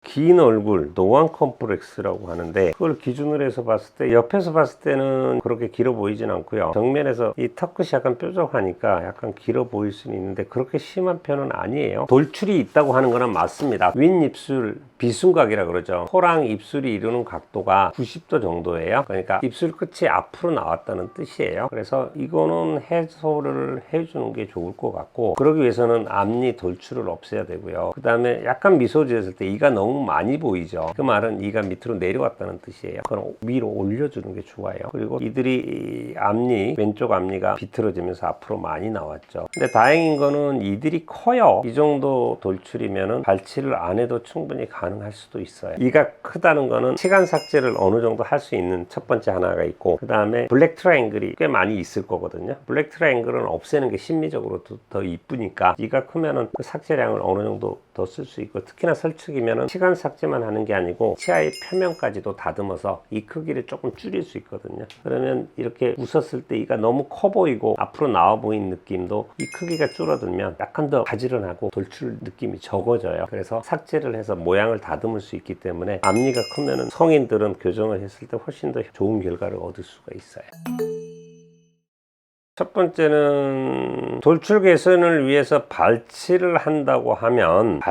긴 얼굴, 노안 컴플렉스라고 하는데, 그걸 기준으로 해서 봤을 때 옆에서 봤을 때는 그렇게 길어 보이진 않고요. 정면에서 이 턱끝이 약간 뾰족하니까 약간 길어 보일 수는 있는데 그렇게 심한 편은 아니에요. 돌출이 있다고 하는 거는 맞습니다. 윗입술 비순각이라 그러죠. 코랑 입술이 이루는 각도가 90도 정도예요. 그러니까 입술 끝이 앞으로 나왔다는 뜻이에요. 그래서 이거는 해소를 해주는 게 좋을 것 같고, 그러기 위해서는 앞니 돌출을 없애야 되고요. 그 다음에 약간 미소 지었을 때 이가 너무 많이 보이죠. 그 말은 이가 밑으로 내려왔다는 뜻이에요. 그럼 위로 올려주는 게 좋아요. 그리고 이들이 앞니, 왼쪽 앞니가 비틀어지면서 앞으로 많이 나왔죠. 근데 다행인 거는 이들이 커요. 이 정도 돌출이면은 발치를 안 해도 충분히 가능할 수도 있어요. 이가 크다는 거는 시간 삭제를 어느 정도 할 수 있는 첫 번째 하나가 있고, 그 다음에 블랙 트라이앵글이 꽤 많이 있을 거거든요. 블랙 트라이앵글은 없애는 게 심리적으로 더 이쁘니까 이가 크면은 그 삭제량을 어느 정도 더 쓸 수 있고, 특히나 설축이면은 시간 삭제만 하는 게 아니고 치아의 표면까지도 다듬어서 이 크기를 조금 줄일 수 있거든요. 그러면 이렇게 웃었을 때 이가 너무 커 보이고 앞으로 나와 보이는 느낌도 이 크기가 줄어들면 약간 더 가지런하고 돌출 느낌이 적어져요. 그래서 삭제를 해서 모양을 다듬을 수 있기 때문에 앞니가 크면은 성인들은 교정을 했을 때 훨씬 더 좋은 결과를 얻을 수가 있어요. 첫 번째는 돌출 개선을 위해서 발치를 한다고 하면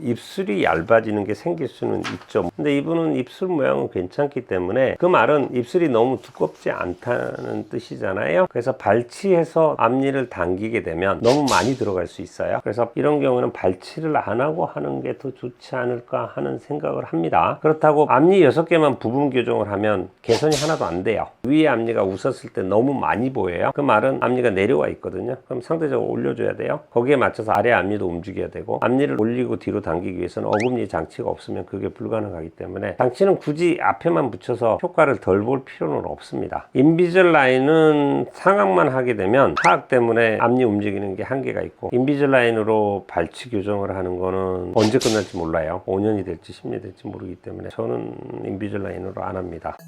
입술이 얇아지는 게 생길 수는 있죠. 근데 이분은 입술 모양은 괜찮기 때문에 그 말은 입술이 너무 두껍지 않다는 뜻이잖아요. 그래서 발치해서 앞니를 당기게 되면 너무 많이 들어갈 수 있어요. 그래서 이런 경우는 발치를 안 하고 하는 게 더 좋지 않을까 하는 생각을 합니다. 그렇다고 앞니 6개만 부분 교정을 하면 개선이 하나도 안 돼요. 위에 앞니가 웃었을 때 너무 많이 보여요. 그 말은 앞니가 내려와 있거든요. 그럼 상대적으로 올려줘야 돼요. 거기에 맞춰서 아래 앞니도 움직여야 되고, 앞니를 올리고 뒤로 당기기 위해서는 어금니 장치가 없으면 그게 불가능하기 때문에 장치는 굳이 앞에만 붙여서 효과를 덜 볼 필요는 없습니다. 인비즐라인은 상악만 하게 되면 하악 때문에 앞니 움직이는 게 한계가 있고, 인비즐라인으로 발치 교정을 하는 거는 언제 끝날지 몰라요. 5년이 될지 10년이 될지 모르기 때문에 저는 인비즐라인으로 안 합니다.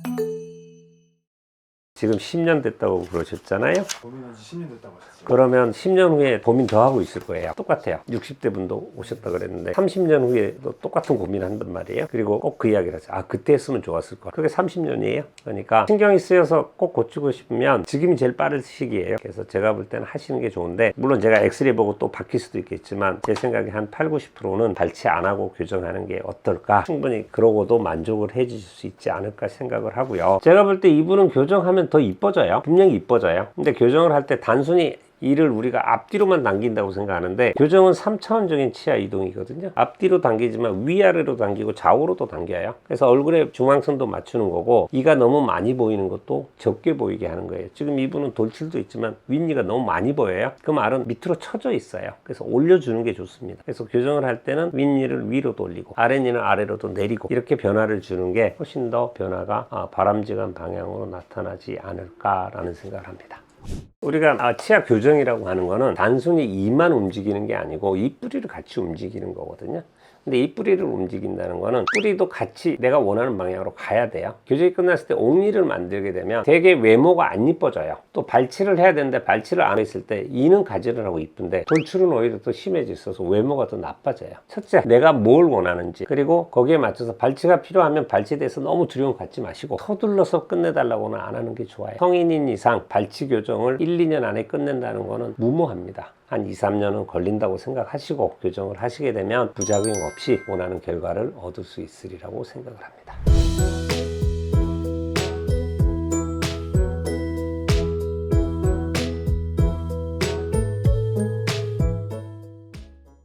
지금 10년 됐다고 그러셨잖아요. 고민한 지 10년 됐다고 하셨어요. 그러면 10년 후에 고민 더 하고 있을 거예요. 똑같아요. 60대 분도 오셨다 그랬는데 30년 후에도 똑같은 고민한단 말이에요. 그리고 꼭 그 이야기를 하죠. 그때 했으면 좋았을 거. 그게 30년이에요. 그러니까 신경이 쓰여서 꼭 고치고 싶으면 지금이 제일 빠른 시기예요. 그래서 제가 볼 때는 하시는 게 좋은데, 물론 제가 엑스레이 보고 또 바뀔 수도 있겠지만 제 생각에 한 80-90%는 발치 안 하고 교정하는 게 어떨까? 충분히 그러고도 만족을 해 주실 수 있지 않을까 생각을 하고요. 제가 볼 때 이분은 교정하면 더 이뻐져요. 분명히 이뻐져요. 근데 교정을 할 때 단순히 이를 우리가 앞뒤로만 당긴다고 생각하는데, 교정은 3차원적인 치아 이동이거든요. 앞뒤로 당기지만 위아래로 당기고 좌우로도 당겨요. 그래서 얼굴에 중앙선도 맞추는 거고, 이가 너무 많이 보이는 것도 적게 보이게 하는 거예요. 지금 이분은 돌출도 있지만 윗니가 너무 많이 보여요. 그 말은 밑으로 쳐져 있어요. 그래서 올려주는 게 좋습니다. 그래서 교정을 할 때는 윗니를 위로 돌리고 아랫니는 아래로도 내리고, 이렇게 변화를 주는 게 훨씬 더 변화가 바람직한 방향으로 나타나지 않을까라는 생각을 합니다. 우리가 치아 교정이라고 하는 거는 단순히 이만 움직이는 게 아니고 이 뿌리를 같이 움직이는 거거든요. 근데 이 뿌리를 움직인다는 거는 뿌리도 같이 내가 원하는 방향으로 가야 돼요. 교정이 끝났을 때 옥니를 만들게 되면 되게 외모가 안 이뻐져요. 또 발치를 해야 되는데 발치를 안 했을 때 이는 가지런하고 이쁜데 돌출은 오히려 더 심해져 있어서 외모가 더 나빠져요. 첫째, 내가 뭘 원하는지, 그리고 거기에 맞춰서 발치가 필요하면 발치에 대해서 너무 두려움 갖지 마시고 서둘러서 끝내달라고는 안 하는 게 좋아요. 성인인 이상 발치 교정을 1-2년 안에 끝낸다는 거는 무모합니다. 한 2-3년은 걸린다고 생각하시고 교정을 하시게 되면 부작용 없이 원하는 결과를 얻을 수 있으리라고 생각을 합니다.